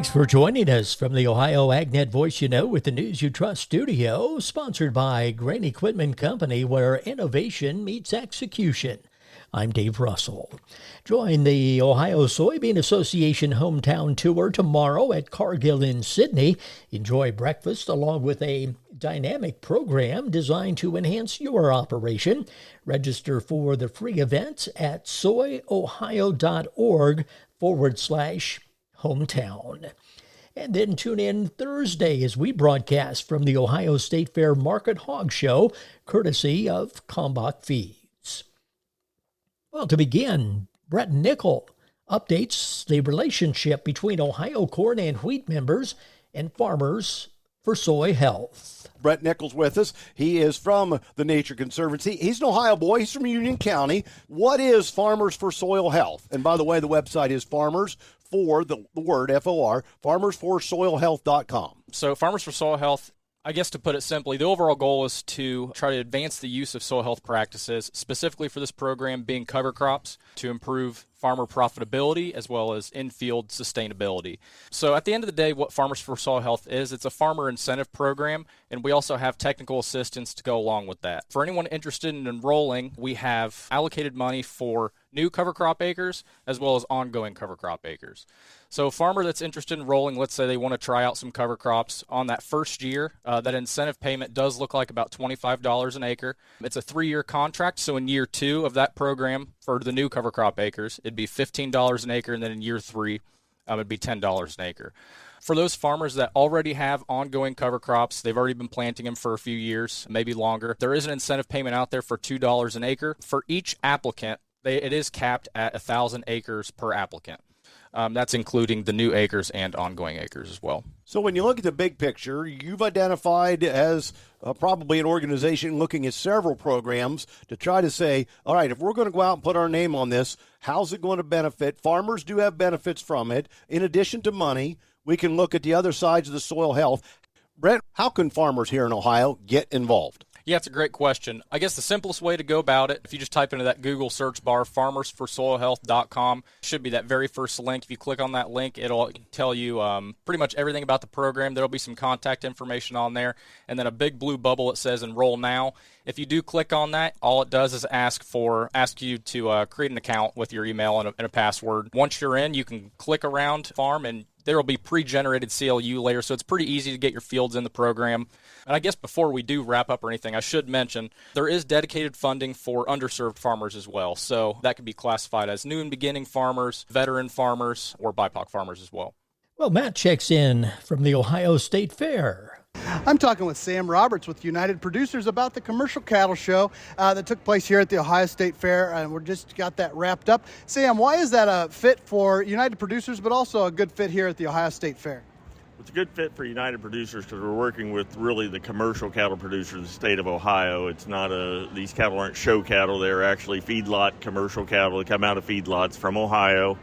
Thanks for joining us from the Ohio AgNet Voice You Know with the News You Trust studio, sponsored by Grain Equipment Company, where innovation meets execution. I'm Dave Russell. Join the Ohio Soybean Association hometown tour tomorrow at Cargill in Sydney. Enjoy breakfast along with a dynamic program designed to enhance your operation. Register for the free event at soyohio.org/hometown. And then tune in Thursday as we broadcast from the Ohio State Fair Market Hog Show, courtesy of Kalmbach Feeds. Well, to begin, Brett Nickel updates the relationship between Ohio corn and wheat members and Farmers for Soil Health. Brett Nichols with us. He is from the Nature Conservancy. He's an Ohio boy. He's from Union County. What is Farmers for Soil Health? And by the way, the website is Farmers for the word F-O-R, farmersforsoilhealth.com. So Farmers for Soil Health, I guess to put it simply, the overall goal is to try to advance the use of soil health practices, specifically for this program being cover crops, to improve farmer profitability as well as in-field sustainability. So at the end of the day, what Farmers for Soil Health is, it's a farmer incentive program, and we also have technical assistance to go along with that. For anyone interested in enrolling, we have allocated money for new cover crop acres as well as ongoing cover crop acres. So a farmer that's interested in enrolling, let's say they want to try out some cover crops on that first year, that incentive payment does look like about $25 an acre. It's a 3-year contract, so in year 2 of that program for the new cover crop acres, it'd be $15 an acre, and then in year 3, it'd be $10 an acre. For those farmers that already have ongoing cover crops, they've already been planting them for a few years, maybe longer, there is an incentive payment out there for $2 an acre. For each applicant, it is capped at 1,000 acres per applicant. That's including the new acres and ongoing acres as well. So when you look at the big picture, you've identified as probably an organization looking at several programs to try to say, all right, if we're going to go out and put our name on this, how's it going to benefit? Farmers do have benefits from it. In addition to money, we can look at the other sides of the soil health. Brent, how can farmers here in Ohio get involved? Yeah, it's a great question. I guess the simplest way to go about it, if you just type into that Google search bar, farmersforsoilhealth.com, should be that very first link. If you click on that link, it'll tell you pretty much everything about the program. There'll be some contact information on there, and then a big blue bubble that says Enroll Now. If you do click on that, all it does is ask you to create an account with your email and a password. Once you're in, you can click around farm, and there will be pre-generated CLU layer, so it's pretty easy to get your fields in the program. And I guess before we do wrap up or anything, I should mention there is dedicated funding for underserved farmers as well. So that could be classified as new and beginning farmers, veteran farmers, or BIPOC farmers as well. Well, Matt checks in from the Ohio State Fair. I'm talking with Sam Roberts with United Producers about the commercial cattle show that took place here at the Ohio State Fair, and we're just got that wrapped up. Sam, why is that a fit for United Producers, but also a good fit here at the Ohio State Fair? It's a good fit for United Producers because we're working with really the commercial cattle producers of the state of Ohio. It's not these cattle aren't show cattle. They're actually feedlot commercial cattle that come out of feedlots from Ohio.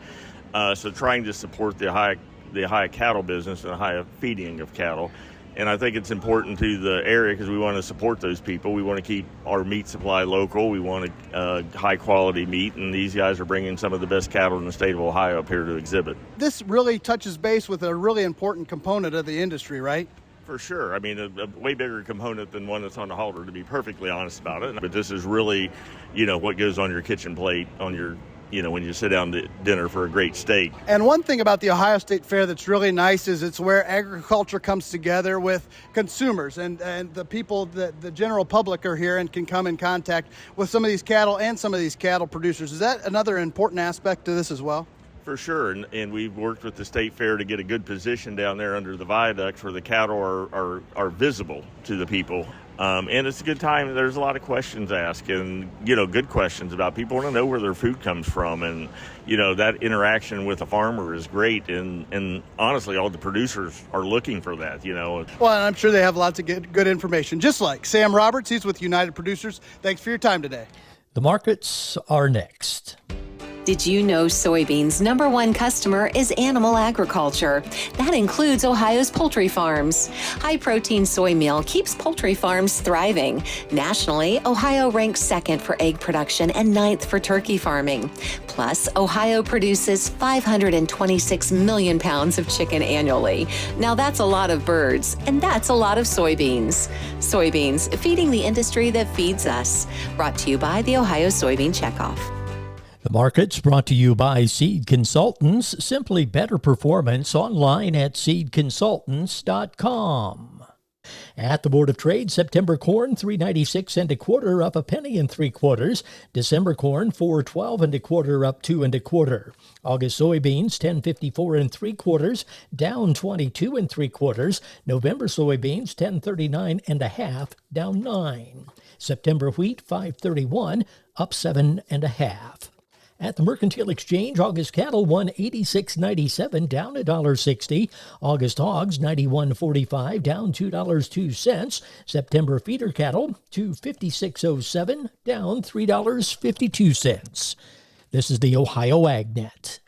So trying to support the Ohio cattle business and the Ohio feeding of cattle. And I think it's important to the area because we want to support those people. We want to keep our meat supply local. We want high-quality meat, and these guys are bringing some of the best cattle in the state of Ohio up here to exhibit. This really touches base with a really important component of the industry, right? For sure. I mean, a way bigger component than one that's on the halter, to be perfectly honest about it. But this is really, what goes on your kitchen plate, on your when you sit down to dinner for a great steak. And one thing about the Ohio State Fair that's really nice is it's where agriculture comes together with consumers and the people that the general public are here and can come in contact with some of these cattle and some of these cattle producers. Is that another important aspect to this as well? For sure, and we've worked with the State Fair to get a good position down there under the viaduct where the cattle are visible to the people. And it's a good time. There's a lot of questions asked and, good questions about people want to know where their food comes from. And, that interaction with a farmer is great. And honestly, all the producers are looking for that, Well, and I'm sure they have lots of good information. Just like Sam Roberts, he's with United Producers. Thanks for your time today. The markets are next. Did you know soybeans' #1 customer is animal agriculture? That includes Ohio's poultry farms. High-protein soy meal keeps poultry farms thriving. Nationally, Ohio ranks 2nd for egg production and 9th for turkey farming. Plus, Ohio produces 526 million pounds of chicken annually. Now that's a lot of birds, and that's a lot of soybeans. Soybeans, feeding the industry that feeds us. Brought to you by the Ohio Soybean Checkoff. The market's brought to you by Seed Consultants. Simply better performance online at seedconsultants.com. At the Board of Trade, September corn $3.96 1/4, up 1 3/4. December corn $4.12 1/4, up 2 1/4. August soybeans $10.54 3/4, down 22 3/4. November soybeans $10.39 1/2, down 9. September wheat $5.31, up 7 1/2. At the Mercantile Exchange, August cattle $186.97, down $1.60. August hogs $91.45, down $2.02. September feeder cattle $256.07, down $3.52. This is the Ohio AgNet.